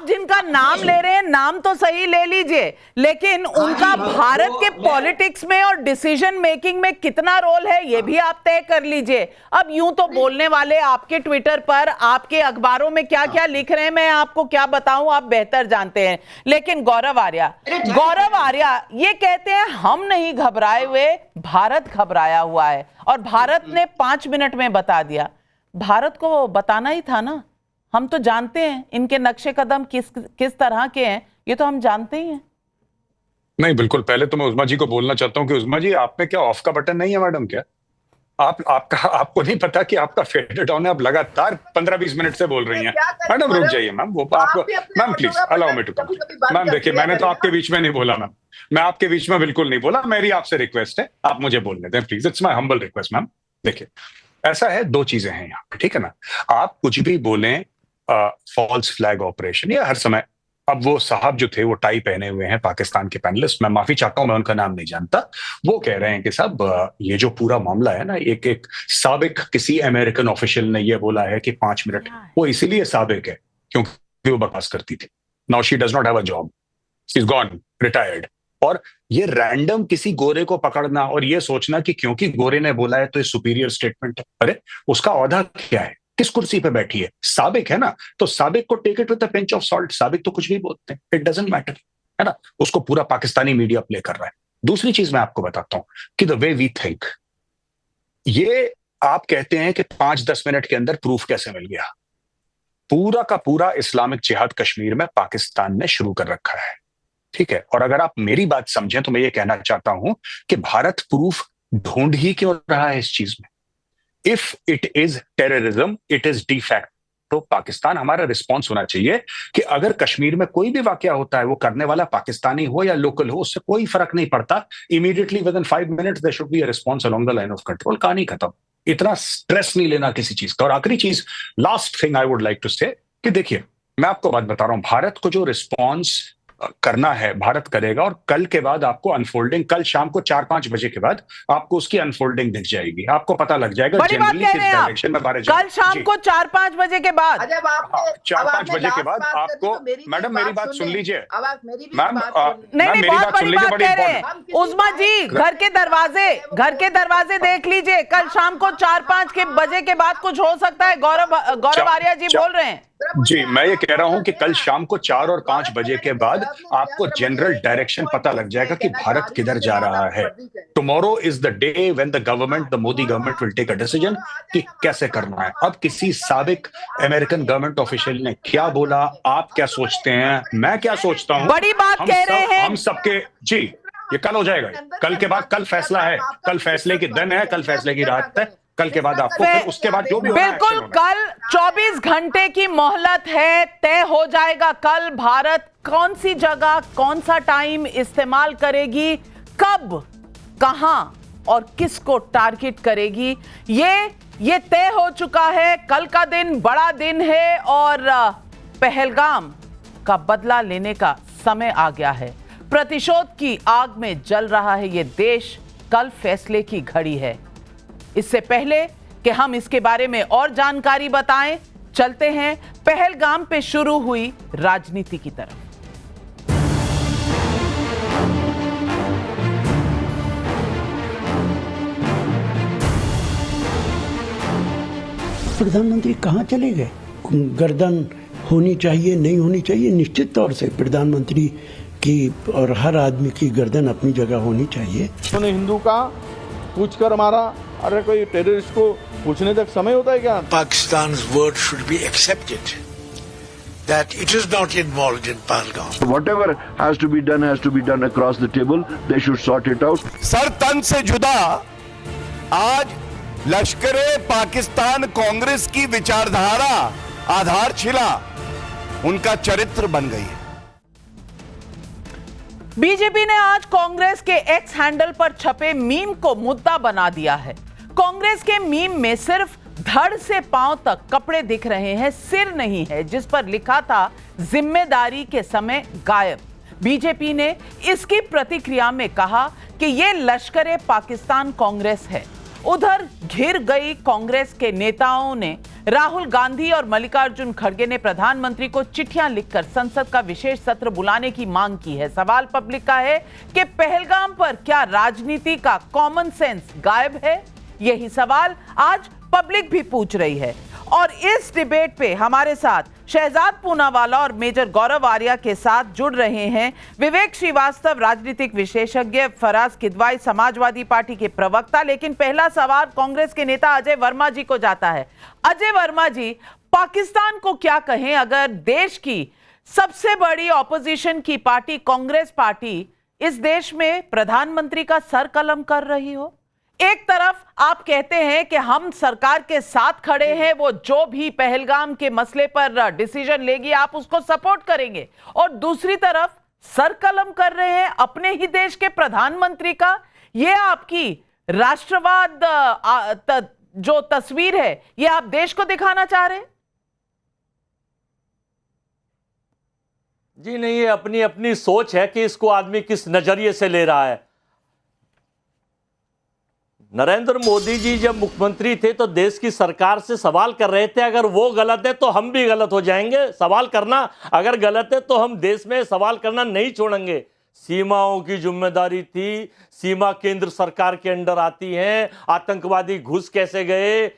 जिनका नाम ले रहे हैं, नाम तो सही ले लीजिए, लेकिन उनका भारत के पॉलिटिक्स में और डिसीजन मेकिंग में कितना रोल है ये भी आप तय कर लीजिए। अब यूं तो बोलने वाले आपके ट्विटर पर, आपके अखबारों में क्या क्या लिख रहे हैं मैं आपको क्या बताऊं, आप बेहतर जानते हैं। लेकिन गौरव आर्या ये कहते हैं हम नहीं घबराए हुए, भारत घबराया हुआ है, और भारत ने 5 मिनट में बता दिया। भारत को बताना ही था ना, हम तो जानते हैं इनके नक्शे कदम किस तरह के हैं, ये तो हम जानते ही हैं। नहीं, बिल्कुल। पहले तो मैं उस्मा जी को बोलना चाहता हूं कि उस्मा जी, आप में क्या ऑफ का बटन नहीं है मैडम? क्या आपको नहीं पता कि आपका फेडर डाउन है? आप लगातार 15-20 मिनट से बोल रही हैं। मैडम रुक जाइए मैम, वो आपको, ma'am please allow me to come. Ma'am देखिए, मैंने तो आपके बीच में नहीं बोला मैम, मैं आपके बीच में बिल्कुल नहीं बोला। मेरी आपसे रिक्वेस्ट है, आप मुझे बोलने दें please, it's my humble request ma'am. देखिए, ऐसा है, 2 चीजें हैं यहाँ, ठीक है ना? आप कुछ भी बोलें, फॉल्स फ्लैग ऑपरेशन, या हर समय, अब वो साहब जो थे वो टाई पहने हुए हैं, पाकिस्तान के पैनलिस्ट, मैं माफी चाहता हूं मैं उनका नाम नहीं जानता, वो कह रहे हैं कि साहब ये जो पूरा मामला है ना, एक साबिक किसी अमेरिकन ऑफिशियल ने ये बोला है कि 5 मिनट, वो इसीलिए साबिक है क्योंकि वो बकवास करती थी। Now she does not have a job, she is gone, retired. और ये रैंडम किसी गोरे को पकड़ना और ये सोचना कि क्योंकि गोरे ने बोला है तो ये सुपीरियर स्टेटमेंट है, अरे उसका औहदा क्या है, किस कुर्सी पे बैठी है? साबिक है ना, तो साबिक को take it with a pinch of salt. Sabiq तो कुछ भी बोलते हैं, इट डजंट मैटर, है ना? उसको पूरा पाकिस्तानी मीडिया प्ले कर रहा है। दूसरी चीज मैं आपको बताता हूं कि द वे वी थिंक, ये आप कहते हैं कि 5-10 मिनट के अंदर प्रूफ कैसे मिल गया? पूरा का पूरा इस्लामिक जिहाद कश्मीर में पाकिस्तान ने शुरू कर रखा है, ठीक है। और अगर आप मेरी बात समझें तो मैं ये कहना चाहता हूं कि भारत प्रूफ ढूंढ ही क्यों रहा है इस चीज में। If it is terrorism, it is defect, तो पाकिस्तान हमारा रिस्पॉन्स होना चाहिए कि अगर कश्मीर में कोई भी वाकया होता है, वो करने वाला पाकिस्तानी हो या लोकल हो, उससे कोई फर्क नहीं पड़ता। Immediately within 5 minutes there should be a response along the line of control. कहानी खत्म। इतना स्ट्रेस नहीं लेना किसी चीज का। और आखिरी चीज, last thing I would like to say, कि देखिए मैं आपको बात बता रहा हूं, भारत को जो रिस्पॉन्स करना है भारत करेगा, और कल के बाद आपको अनफोल्डिंग, कल शाम को 4-5 बजे के बाद आपको उसकी अनफोल्डिंग दिख जाएगी, आपको पता लग जाएगा जनरली किस डायरेक्शन में भारत कल शाम को 4-5 बजे के बाद, 4-5 बजे के बाद आपको, मैडम मेरी बात सुन लीजिए, मैम नहीं बहुत बड़ी बात कह रहे हैं उस्मा जी, घर के दरवाजे देख लीजिए, कल शाम को 4-5 के बजे के बाद कुछ हो सकता है। गौरव आर्या जी बोल रहे हैं जी। मैं ये कह रहा हूं कि कल शाम को 4 और 5 बजे के बाद आपको जनरल डायरेक्शन पता लग जाएगा कि भारत किधर जा रहा है। Tomorrow is the day when the government, the Modi government will take a decision कि कैसे करना है। अब किसी साबिक अमेरिकन गवर्नमेंट ऑफिशियल ने क्या बोला, आप क्या सोचते हैं, मैं क्या सोचता हूं, बड़ी बात कह रहे हैं हम सबके जी, ये कल हो जाएगा। कल के बाद, कल फैसला है, कल फैसले की दिन है, कल फैसले की रात है। कल के बाद आपको फिर उसके बाद जो भी होना है, बिल्कुल कल 24 घंटे की मोहलत है, तय हो जाएगा कल भारत कौन सी जगह, कौन सा टाइम इस्तेमाल करेगी, कब, कहां और किसको टारगेट करेगी, ये तय हो चुका है। कल का दिन बड़ा दिन है और पहलगाम का बदला लेने का समय आ गया है। प्रतिशोध की आग में जल रहा है ये देश। कल फैसले की घड़ी है। इससे पहले कि हम इसके बारे में और जानकारी बताएं, चलते हैं पहलगाम पे शुरू हुई राजनीति की तरफ। प्रधानमंत्री कहां चले गए? गर्दन होनी चाहिए, नहीं होनी चाहिए, निश्चित तौर से प्रधानमंत्री की और हर आदमी की गर्दन अपनी जगह होनी चाहिए। उन्होंने हिंदू का पूछ कर मारा, अरे कोई टेररिस्ट को पूछने तक समय होता है क्या? Pakistan's word should be accepted that it is not involved in Pahalgam. Whatever has to be done across the table. They should sort it out. Sir तन से जुदा आज लश्करे पाकिस्तान कांग्रेस की विचारधारा आधारशिला उनका चरित्र बन गई है। बीजेपी ने आज कांग्रेस के एक्स हैंडल पर छपे मीम को मुद्दा बना दिया है। कांग्रेस के मीम में सिर्फ धड़ से पांव तक कपड़े दिख रहे हैं, सिर नहीं है, जिस पर लिखा था जिम्मेदारी के समय गायब। बीजेपी ने इसकी प्रतिक्रिया में कहा कि यह लश्करे पाकिस्तान कांग्रेस है। उधर घिर गई कांग्रेस के नेताओं ने राहुल गांधी और मल्लिकार्जुन खड़गे ने प्रधानमंत्री को चिट्ठियां लिखकर संसद का विशेष सत्र बुलाने की मांग की है। सवाल पब्लिक का है कि पहलगाम पर क्या राजनीति का कॉमन सेंस गायब है? यही सवाल आज पब्लिक भी पूछ रही है। और इस डिबेट पे हमारे साथ शहजाद पूनावाला और मेजर गौरव आर्या के साथ जुड़ रहे हैं विवेक श्रीवास्तव, राजनीतिक विशेषज्ञ, फराज किदवाई, समाजवादी पार्टी के प्रवक्ता। लेकिन पहला सवाल कांग्रेस के नेता अजय वर्मा जी को जाता है। अजय वर्मा जी, पाकिस्तान को क्या कहें अगर देश की सबसे बड़ी ऑपोजिशन की पार्टी कांग्रेस पार्टी इस देश में प्रधानमंत्री का सर कलम कर रही हो? एक तरफ आप कहते हैं कि हम सरकार के साथ खड़े हैं, वो जो भी पहलगाम के मसले पर डिसीजन लेगी आप उसको सपोर्ट करेंगे, और दूसरी तरफ सर कलम कर रहे हैं अपने ही देश के प्रधानमंत्री का। ये आपकी राष्ट्रवाद जो तस्वीर है, ये आप देश को दिखाना चाह रहे हैं? जी नहीं, ये अपनी अपनी सोच है कि इसको आदमी किस नजरिए से ले रहा है। नरेंद्र मोदी जी जब मुख्यमंत्री थे तो देश की सरकार से सवाल कर रहे थे, अगर वो गलत है तो हम भी गलत हो जाएंगे। सवाल करना अगर गलत है तो हम देश में सवाल करना नहीं छोड़ेंगे। सीमाओं की जिम्मेदारी थी, सीमा केंद्र सरकार के अंडर आती हैं, आतंकवादी घुस कैसे गए?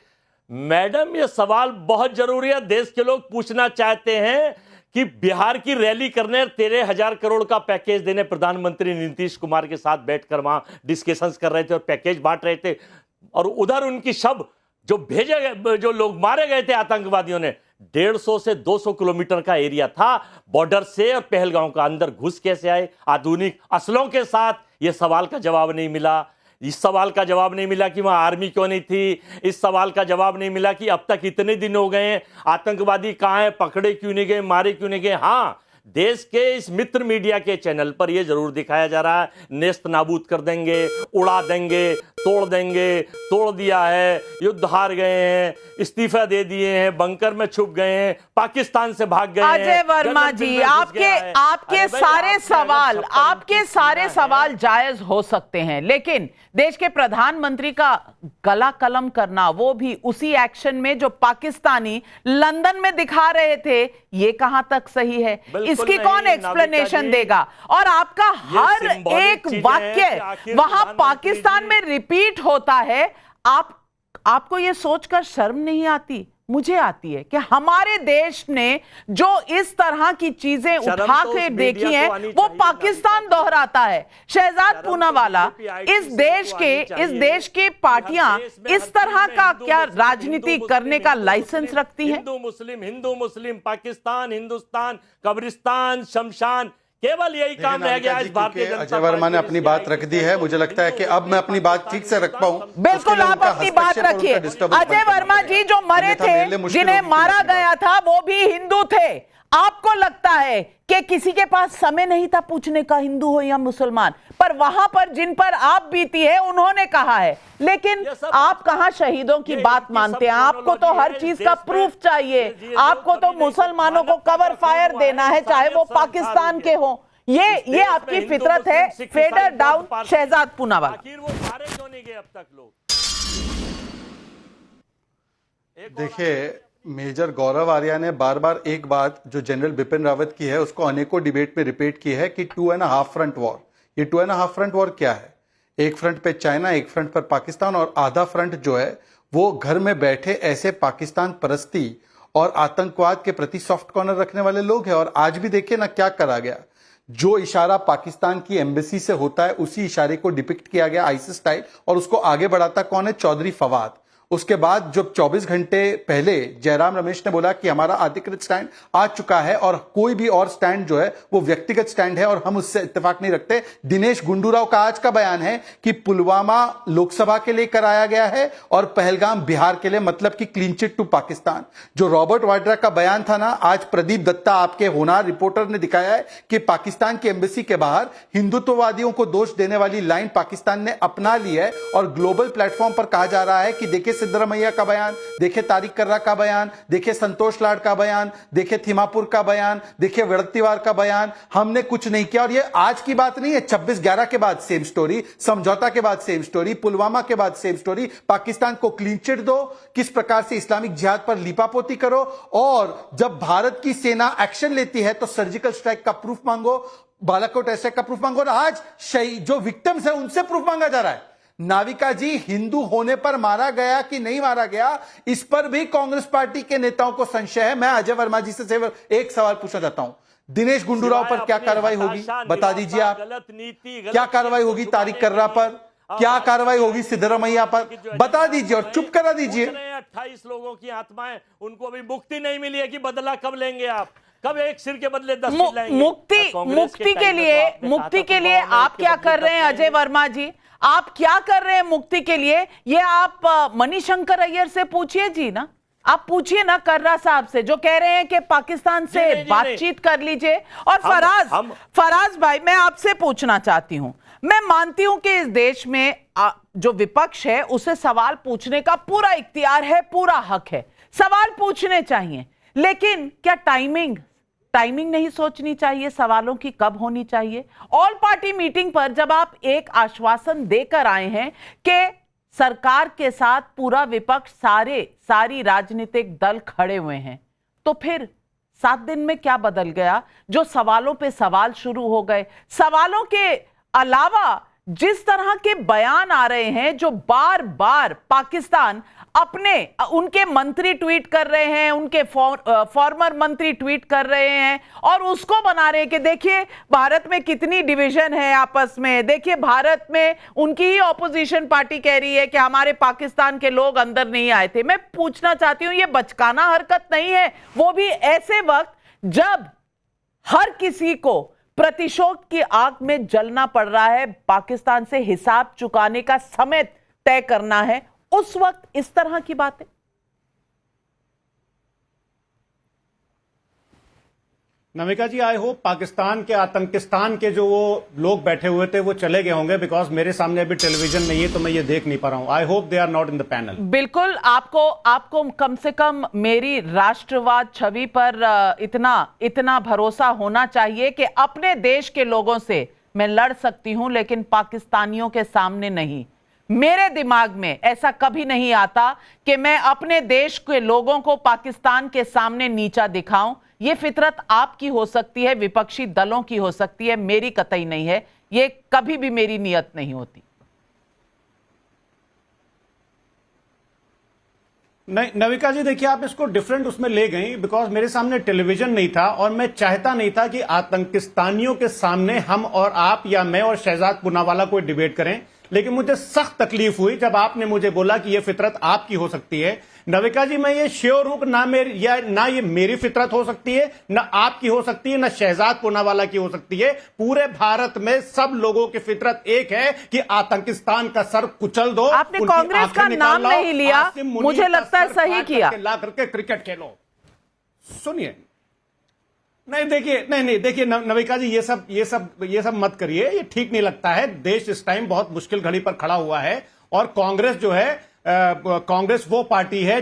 मैडम, ये सवाल बहुत जरूरी है। देश के लोग पूछना चाहते हैं कि बिहार की रैली करने 13,000 करोड़ का पैकेज देने प्रधानमंत्री नीतीश कुमार के साथ बैठकर वहां डिस्कशंस कर रहे थे और पैकेज बांट रहे थे, और उधर उनकी शव जो भेजे गए, जो लोग मारे गए थे आतंकवादियों ने, 150 से 200 किलोमीटर का एरिया था बॉर्डर से, और पहलगांव का अंदर घुस कैसे आए आधुनिक असलों के साथ? यह सवाल का जवाब नहीं मिला। इस सवाल का जवाब नहीं मिला कि वहां आर्मी क्यों नहीं थी। इस सवाल का जवाब नहीं मिला कि अब तक इतने दिन हो गए हैं, आतंकवादी कहां हैं, पकड़े क्यों नहीं गए, मारे क्यों नहीं गए। हां, देश के इस मित्र मीडिया के चैनल पर यह जरूर दिखाया जा रहा है, नेस्त नाबूद कर देंगे, उड़ा देंगे, तोड़ देंगे, तोड़ दिया है, युद्ध हार गए हैं, इस्तीफा दे दिए हैं, बंकर में छुप गए हैं, पाकिस्तान से भाग गए हैं। अजय वर्मा जी, आपके सारे सवाल जायज हो सकते हैं, लेकिन देश के प्रधानमंत्री का गला कलम करना, वो भी उसी एक्शन में जो पाकिस्तानी लंदन में दिखा रहे थे, ये कहां तक सही है? इसकी कौन एक्सप्लेनेशन देगा? और आपका हर एक वाक्य वहां पाकिस्तान में रिपीट होता है। आपको यह सोचकर शर्म नहीं आती? मुझे आती है कि हमारे देश ने जो इस तरह की चीजें उठा के देखी हैं, वो पाकिस्तान दोहराता है। शहजाद पूनावाला, इस देश के पार्टियां इस तरह का क्या राजनीति करने का लाइसेंस रखती हैं? हिंदू मुस्लिम, पाकिस्तान, हिंदुस्तान, कब्रिस्तान, शमशान, केवल यही काम रह गया इस भारतीय जनता अजय वर्मा ने अपनी बात रख दी है। मुझे लगता है कि अब मैं अपनी बात ठीक से रख पाऊं। बिल्कुल, आप अपनी बात रखिए। अजय वर्मा जी, जो मरे थे, जिन्हें मारा गया था, वो भी हिंदू थे। आपको लगता है कि किसी के पास समय नहीं था पूछने का, हिंदू हो या मुसलमान? पर वहां पर जिन पर आप बीती है, उन्होंने कहा है। लेकिन आप कहां शहीदों की बात मानते हैं? आपको तो हर चीज का प्रूफ चाहिए। आपको तो मुसलमानों को कवर फायर देना है, चाहे वो पाकिस्तान के हो। ये आपकी फितरत है। Fader down, Shehzad Poonawalla. वो मारे क्यों नहीं गए अब तक लोग? देखिए, मेजर गौरव आर्या ने बार बार एक बात जो जनरल बिपिन रावत की है, उसको अनेकों डिबेट में रिपीट की है कि 2.5 फ्रंट वॉर। ये 2.5 फ्रंट वॉर क्या है? एक फ्रंट पे चाइना, एक फ्रंट पर पाकिस्तान, और आधा फ्रंट जो है वो घर में बैठे ऐसे पाकिस्तान परस्ती और आतंकवाद के प्रति सॉफ्ट कॉर्नर रखने वाले लोग हैं। और आज भी देखिए ना क्या करा गया। जो इशारा पाकिस्तान की एम्बेसी से होता है, उसी इशारे को डिपिक्ट किया गया आईसिस स्टाइल, और उसको आगे बढ़ाता कौन है? चौधरी फवाद। उसके बाद जब 24 घंटे पहले जयराम रमेश ने बोला कि हमारा अधिकृत स्टैंड आ चुका है और कोई भी और स्टैंड जो है वो व्यक्तिगत स्टैंड है और हम उससे इत्तेफाक नहीं रखते। दिनेश गुंडूराव का आज का बयान है कि पुलवामा लोकसभा के लिए कराया गया है और पहलगाम बिहार के लिए, मतलब कि क्लीन चिट टू पाकिस्तान। जो रॉबर्ट वाड्रा का बयान था ना, आज प्रदीप दत्ता आपके होनहार रिपोर्टर ने दिखाया है कि पाकिस्तान की एम्बेसी के बाहर हिंदुत्ववादियों को दोष देने वाली लाइन पाकिस्तान ने अपना ली है और ग्लोबल प्लेटफॉर्म पर कहा जा रहा है कि देखिए सिद्धरमैया का बयान, देखे तारिक कर्रा का बयान, देखे संतोष लाड का बयान, देखे थिमापुर का बयान, देखे विड़त्तीवार का बयान, हमने कुछ नहीं किया। और ये आज की बात नहीं है, 26/11 के बाद सेम स्टोरी, समझौता के बाद सेम स्टोरी, पुलवामा के बाद सेम स्टोरी। पाकिस्तान को क्लीन चिट दो, किस प्रकार से इस्लामिक जिहाद पर लीपापोती करो, और जब भारत की सेना एक्शन लेती है तो सर्जिकल स्ट्राइक का प्रूफ मांगो, बालाकोट अटैक का प्रूफ मांगो, और आज जो विक्टिम्स है उनसे प्रूफ मांगा जा रहा है। नाविका जी, हिंदू होने पर मारा गया कि नहीं मारा गया, इस पर भी कांग्रेस पार्टी के नेताओं को संशय है। मैं अजय वर्मा जी से एक सवाल पूछना चाहता हूं, दिनेश गुंडूराव पर क्या कार्रवाई होगी? बता दीजिए आप, क्या कार्रवाई होगी तारिक कर्रा पर? क्या कार्रवाई होगी सिद्धरमैया पर? बता दीजिए और चुप करा दीजिए। 28 लोगों की आत्माएं, उनको अभी मुक्ति नहीं मिली है कि बदला कब लेंगे आप? कब एक सिर के बदले 10 सिर लेंगे? मुक्ति के लिए आप क्या कर रहे हैं अजय वर्मा जी? आप क्या कर रहे हैं मुक्ति के लिए? ये आप मणिशंकर अय्यर से पूछिए जी ना, आप पूछिए ना कर्रा साहब से, जो कह रहे हैं कि पाकिस्तान से बातचीत कर लीजिए। और फराज भाई, मैं आपसे पूछना चाहती हूं, मैं मानती हूं कि इस देश में जो विपक्ष है उसे सवाल पूछने का पूरा इख्तियार है, पूरा हक है, सवाल पूछने चाहिए, लेकिन क्या टाइमिंग नहीं सोचनी चाहिए सवालों की कब होनी चाहिए? ऑल पार्टी मीटिंग पर जब आप एक आश्वासन देकर आए हैं कि सरकार के साथ पूरा विपक्ष, सारी राजनीतिक दल खड़े हुए हैं, तो फिर 7 दिन में क्या बदल गया जो सवालों पे सवाल शुरू हो गए? सवालों के अलावा जिस तरह के बयान आ रहे हैं जो बार बार पाकिस्तान अपने उनके मंत्री ट्वीट कर रहे हैं, उनके फॉर्मर मंत्री ट्वीट कर रहे हैं और उसको बना रहे हैं कि देखिए भारत में कितनी डिवीजन है आपस में, देखिए भारत में उनकी ही ऑपोजिशन पार्टी कह रही है कि हमारे पाकिस्तान के लोग अंदर नहीं आए थे। मैं पूछना चाहती हूं, ये बचकाना हरकत नहीं है, वो भी ऐसे वक्त जब हर किसी को प्रतिशोध की आग में जलना पड़ रहा है, पाकिस्तान से हिसाब चुकाने का समय तय करना है, उस वक्त इस तरह की बातें। नमिका जी, आई होप पाकिस्तान के आतंकिस्तान के जो वो लोग बैठे हुए थे वो चले गए होंगे, बिकॉज मेरे सामने अभी टेलीविजन नहीं है तो मैं ये देख नहीं पा रहा हूं। I hope they are not in the panel. बिल्कुल, आपको कम से कम मेरी राष्ट्रवाद छवि पर इतना भरोसा होना चाहिए कि अपने देश के लोगों से मैं लड़ सकती हूं लेकिन पाकिस्तानियों के सामने नहीं। मेरे दिमाग में ऐसा कभी नहीं आता कि मैं अपने देश के लोगों को पाकिस्तान के सामने नीचा दिखाऊं। ये फितरत आपकी हो सकती है, विपक्षी दलों की हो सकती है, मेरी कतई नहीं है। ये कभी भी मेरी नियत नहीं होती। नहीं नविका जी, देखिए आप इसको डिफरेंट उसमें ले गई, बिकॉज मेरे सामने टेलीविजन नहीं था और मैं चाहता नहीं था कि आतंकिस्तानियों के सामने हम और आप या मैं और शहजाद पूनावाला कोई डिबेट करें। लेकिन मुझे सख्त तकलीफ हुई जब आपने मुझे बोला कि यह फितरत आपकी हो सकती है। नविका जी, मैं ये श्योर हूं कि ना ये मेरी फितरत हो सकती है, ना आपकी हो सकती है, ना शहजाद पूनावाला की हो सकती है। पूरे भारत में सब लोगों की फितरत एक है कि आतंकिस्तान का सर कुचल दो। आपने कांग्रेस का नाम नहीं लिया, मुझे लगता है सही किया। ला करके क्रिकेट खेलो। सुनिए, नहीं देखिए, नहीं देखिए नविका जी, ये सब मत करिए, ये ठीक नहीं लगता है। देश इस टाइम बहुत मुश्किल घड़ी पर खड़ा हुआ है और कांग्रेस जो है, कांग्रेस वो पार्टी है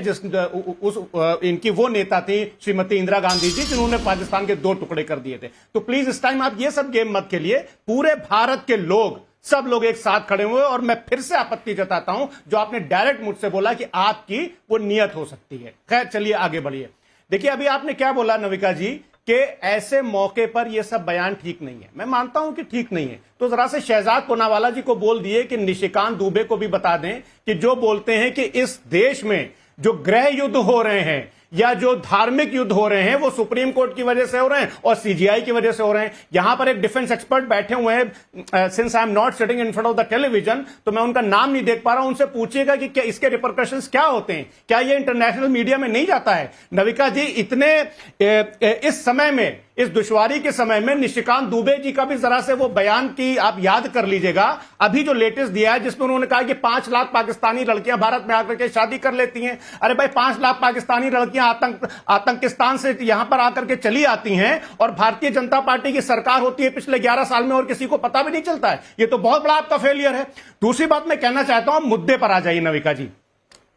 इनकी वो नेता थी श्रीमती इंदिरा गांधी जी, जिन्होंने पाकिस्तान के 2 टुकड़े कर दिए थे। तो प्लीज इस टाइम आप ये सब गेम मत खेलिए। पूरे भारत के लोग, सब लोग एक साथ खड़े हुए और मैं फिर से आपत्ति जताता हूं जो आपने डायरेक्ट मुझसे बोला कि आपकी वो नियत हो सकती है। खैर चलिए आगे बढ़िए। देखिए अभी आपने क्या बोला नविका जी कि ऐसे मौके पर यह सब बयान ठीक नहीं है। मैं मानता हूं कि ठीक नहीं है, तो जरा से शहजाद पूनावाला जी को बोल दिए कि निशिकांत दुबे को भी बता दें कि जो बोलते हैं कि इस देश में जो गृह युद्ध हो रहे हैं या जो धार्मिक युद्ध हो रहे हैं वो सुप्रीम कोर्ट की वजह से हो रहे हैं और सीजीआई की वजह से हो रहे हैं। यहां पर एक डिफेंस एक्सपर्ट बैठे हुए हैं, since I am not sitting in front of the television, तो मैं उनका नाम नहीं देख पा रहा हूं। उनसे पूछिएगा कि क्या इसके रिपरकशंस क्या होते हैं, क्या ये इंटरनेशनल मीडिया में नहीं जाता है। नविका जी, इस समय में, इस दुश्वारी के समय में निशिकांत दुबे जी का भी जरा से वो बयान की आप याद कर लीजिएगा, अभी जो लेटेस्ट दिया है, जिसमें उन्होंने कहा कि 5 लाख पाकिस्तानी लड़कियां भारत में आकर के शादी कर लेती हैं। अरे भाई, 5 लाख पाकिस्तानी लड़कियां आतंकिस्तान से यहां पर आकर के चली आती हैं और भारतीय जनता पार्टी की सरकार होती है पिछले 11 साल में और किसी को पता भी नहीं चलता है। ये तो बहुत बड़ा आपका फेलियर है। दूसरी बात मैं कहना चाहता हूं, मुद्दे पर आ जाइए नविका जी।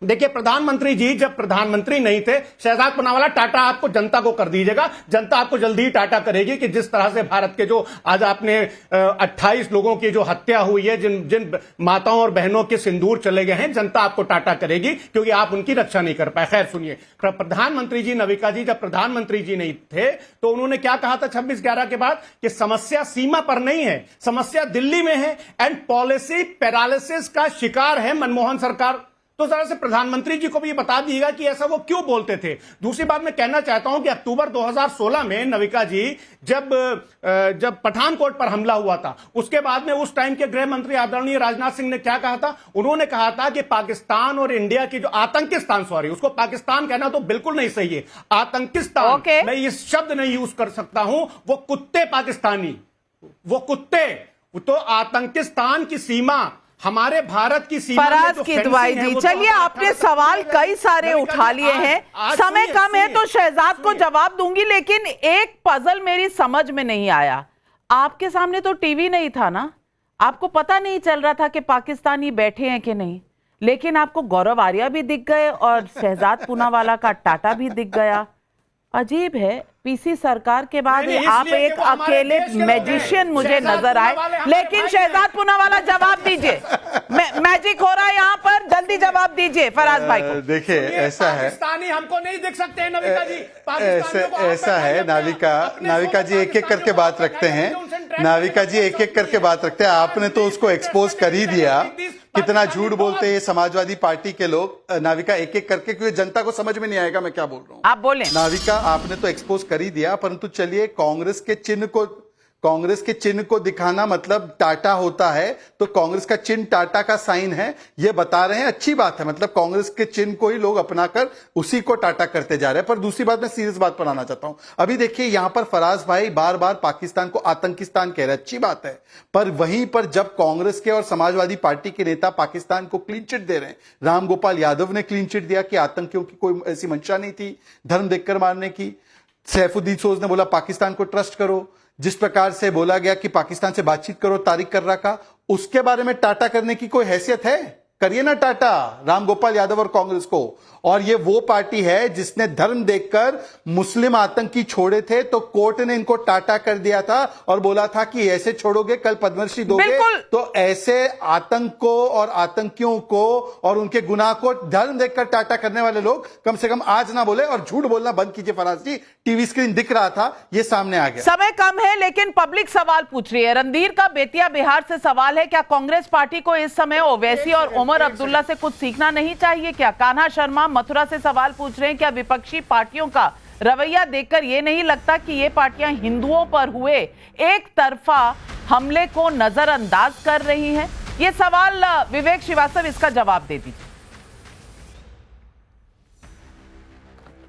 देखिए प्रधानमंत्री जी जब प्रधानमंत्री नहीं थे, शहजाद पूनावाला, टाटा आपको जनता को कर दीजिएगा। जनता आपको जल्दी ही टाटा करेगी कि जिस तरह से भारत के जो आज आपने 28 लोगों की जो हत्या हुई है, जिन माताओं और बहनों के सिंदूर चले गए हैं, जनता आपको टाटा करेगी क्योंकि आप उनकी रक्षा नहीं कर पाए। खैर सुनिए, प्रधानमंत्री जी, नविका जी, जब प्रधानमंत्री जी नहीं थे तो उन्होंने क्या कहा था 26/11 के बाद कि समस्या सीमा पर नहीं है, समस्या दिल्ली में है एंड पॉलिसी पैरालिसिस का शिकार है मनमोहन सरकार। तो जरा से प्रधानमंत्री जी को भी बता दीजिएगा कि ऐसा वो क्यों बोलते थे। दूसरी बात मैं कहना चाहता हूं कि अक्टूबर 2016 में नविका जी जब पठानकोट पर हमला हुआ था, उसके बाद में उस टाइम के गृह मंत्री आदरणीय राजनाथ सिंह ने क्या कहा था, उन्होंने कहा था कि पाकिस्तान और इंडिया की जो आतंकिस्तान, सॉरी उसको पाकिस्तान कहना तो बिल्कुल नहीं सही है, आतंकिस्तान, मैं ये शब्द नहीं यूज कर सकता हूं, वो कुत्ते पाकिस्तानी, वो कुत्ते, तो आतंकिस्तान की सीमा हमारे भारत की सीमा फराज की दवाई जी। चलिए, आपने सवाल कई सारे उठा लिए हैं, समय कम है तो शहजाद को जवाब दूंगी, लेकिन एक पजल मेरी समझ में नहीं आया। आपके सामने तो टीवी नहीं था ना, आपको पता नहीं चल रहा था कि पाकिस्तानी बैठे हैं कि नहीं, लेकिन आपको गौरव आर्या भी दिख गए और शहजाद पूनावाला का टाटा भी दिख गया। अजीब है, पीसी सरकार के बाद आप एक अकेले मैजिशियन मुझे नजर आए। लेकिन शहजाद पूनावाला जवाब दीजिए, मैजिक हो रहा है यहाँ पर, जल्दी जवाब दीजिए फराज भाई को। देखिए ऐसा है, पाकिस्तानी हमको नहीं देख सकते हैं नविका जी, ऐसा है नाविका जी, एक एक करके बात रखते हैं, नाविका जी एक एक करके बात रखते हैं। आपने तो उसको एक्सपोज कर ही दिया, कितना झूठ बोलते हैं समाजवादी पार्टी के लोग। नाविका एक एक करके, क्योंकि जनता को समझ में नहीं आएगा मैं क्या बोल रहा हूं। आप बोले नाविका, आपने तो एक्सपोज कर ही दिया, परंतु चलिए कांग्रेस के चिन्ह को दिखाना मतलब टाटा होता है, तो कांग्रेस का चिन्ह टाटा का साइन है, ये बता रहे हैं, अच्छी बात है। मतलब कांग्रेस के चिन्ह को ही लोग अपनाकर उसी को टाटा करते जा रहे हैं। पर दूसरी बात, मैं सीरियस बात पर आना चाहता हूं। अभी देखिए यहां पर फराज भाई बार बार पाकिस्तान को आतंकिस्तान कह रहे हैं, अच्छी बात है, पर वहीं पर जब कांग्रेस के और समाजवादी पार्टी के नेता पाकिस्तान को क्लीन चिट दे रहे हैं, राम गोपाल यादव ने क्लीन चिट दिया कि आतंकियों की कोई ऐसी मंशा नहीं थी धर्म देखकर मारने की। सैफुद्दीन सोज ने बोला पाकिस्तान को ट्रस्ट करो। जिस प्रकार से बोला गया कि पाकिस्तान से बातचीत करो तारिक कर्रा का, उसके बारे में टाटा करने की कोई हैसियत है? करिए ना टाटा राम गोपाल यादव और कांग्रेस को। और ये वो पार्टी है जिसने धर्म देखकर मुस्लिम आतंकी छोड़े थे, तो कोर्ट ने इनको टाटा कर दिया था और बोला था कि ऐसे छोड़ोगे कल पद्मश्री दोगे। तो ऐसे आतंक को और आतंकियों को और उनके गुनाह को धर्म देखकर टाटा करने वाले लोग कम से कम आज ना बोले, और झूठ बोलना बंद कीजिए। फराज जी, टीवी स्क्रीन दिख रहा था, ये सामने आ गया। समय कम है लेकिन पब्लिक सवाल पूछ रही है। रणधीर का बेतिया बिहार से सवाल है, क्या कांग्रेस पार्टी को इस समय ओवैसी और उमर अब्दुल्ला से कुछ सीखना नहीं चाहिए क्या? कान्हा शर्मा मथुरा से सवाल पूछ रहे हैं, क्या विपक्षी पार्टियों का रवैया देखकर यह नहीं लगता कि ये पार्टियां हिंदुओं पर हुए एक तरफा हमले को नजरअंदाज कर रही हैं? ये सवाल विवेक श्रीवास्तव, इसका जवाब दे दीजिए।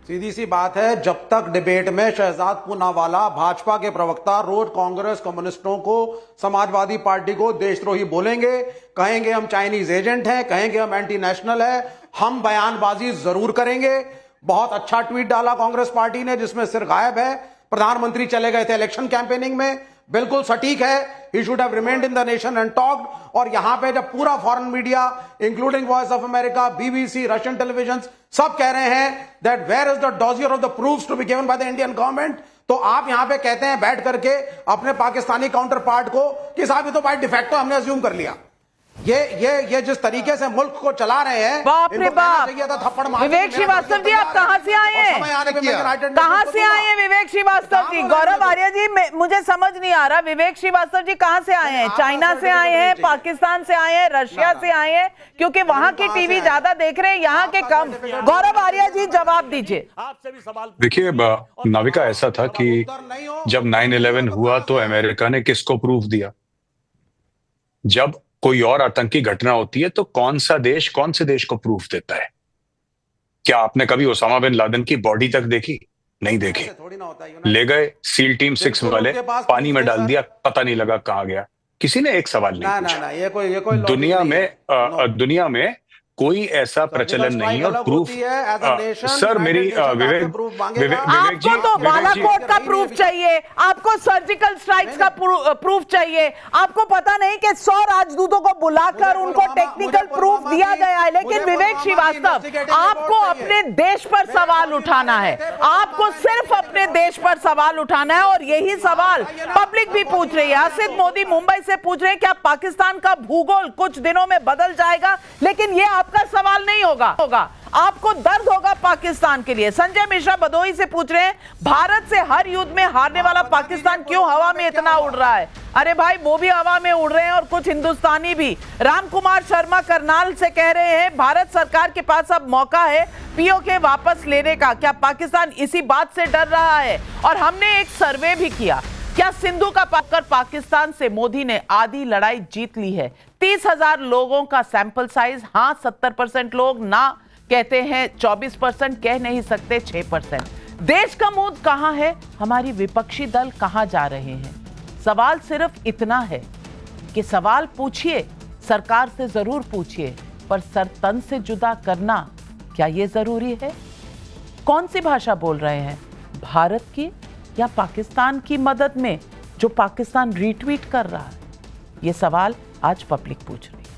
सीधी सी बात है, जब तक डिबेट में शहजाद पूनावाला भाजपा के प्रवक्ता रोज कांग्रेस कम्युनिस्टों को, समाजवादी पार्टी को देशद्रोही बोलेंगे, कहेंगे हम चाइनीज एजेंट हैं, कहेंगे हम एंटी नेशनल है, हम बयानबाजी जरूर करेंगे। बहुत अच्छा ट्वीट डाला कांग्रेस पार्टी ने जिसमें सिर गायब है। प्रधानमंत्री चले गए थे इलेक्शन कैंपेनिंग में, बिल्कुल सटीक है, he should have remained in the nation and talked. और यहां पे जब पूरा foreign media including Voice of America, BBC, Russian television सब कह रहे हैं that where is the dossier of the proofs to be given by the Indian government, तो आप यहां पे कहते हैं बैठ करके अपने पाकिस्तानी काउंटर पार्ट को कि साहब ये तो बाय डिफेक्टो हमने अज्यूम कर लिया। ये जिस तरीके से मुल्क को चला रहे हैं, बाप रे बाप। थप्पड़ मार। विवेक श्रीवास्तव जी, आप कहां से आए हैं? कहां से आए हैं विवेक श्रीवास्तव जी? गौरव आर्य जी, मुझे समझ नहीं आ रहा, विवेक श्रीवास्तव जी कहां से आए हैं? चाइना से आए हैं, पाकिस्तान से आए हैं, रशिया से आए हैं? क्योंकि वहां की टीवी ज्यादा देख रहे हैं, यहाँ के कम। गौरव आर्य जी जवाब दीजिए। देखिए नाविका, ऐसा था कि जब 9/11 हुआ तो अमेरिका ने किसको प्रूफ दिया? जब कोई और आतंकी घटना होती है तो कौन से देश को प्रूफ देता है? क्या आपने कभी ओसामा बिन लादेन की बॉडी तक देखी? नहीं देखी। ले गए SEAL टीम 6 वाले, पानी में डाल दिया, पता नहीं लगा कहां गया। किसी ने एक सवाल नहीं पूछा। ये कोई दुनिया में कोई ऐसा प्रचलन नहीं और प्रूफ। सर मेरी विवेक जी, आपको तो बालाकोट का प्रूफ चाहिए, आपको सर्जिकल स्ट्राइक्स का प्रूफ चाहिए। आपको पता नहीं कि 100 राजदूतों को बुलाकर उनको टेक्निकल प्रूफ दिया गया है। लेकिन विवेक श्रीवास्तव, आपको अपने देश पर सवाल उठाना है, आपको सिर्फ अपने देश पर सवाल उठाना है, और यही सवाल पब्लिक भी पूछ रही है। हसीद मोदी मुंबई से पूछ रहे हैं, क्या पाकिस्तान का भूगोल कुछ दिनों में बदल जाएगा? लेकिन यह आपका सवाल नहीं होगा, आपको दर्द होगा पाकिस्तान के लिए। संजय मिश्रा भदोही से पूछ रहे हैं, भारत से हर युद्ध में हारने वाला पाकिस्तान क्यों हवा में इतना उड़ रहा है? अरे भाई, वो भी हवा में उड़ रहे हैं और कुछ हिंदुस्तानी भी। रामकुमार शर्मा करनाल से कह रहे हैं, भारत सरकार के पास अब मौका है POK वापस लेने का। क्या पाकिस्तान इसी बात से डर रहा है? और हमने एक सर्वे भी किया, क्या सिंधु का पाकर पाकिस्तान से मोदी ने आधी लड़ाई जीत ली है? 30,000 लोगों का सैंपल साइज। हाँ 70% लोग, ना कहते हैं 24%, कह नहीं सकते 6%। देश का मूड कहां है? हमारी विपक्षी दल कहां जा रहे हैं? सवाल सिर्फ इतना है कि सवाल पूछिए, सरकार से जरूर पूछिए, पर सर तन से जुदा करना क्या यह जरूरी है? कौन सी भाषा बोल रहे हैं, भारत की या पाकिस्तान की मदद में, जो पाकिस्तान रीट्वीट कर रहा है? ये सवाल आज पब्लिक पूछ रही है।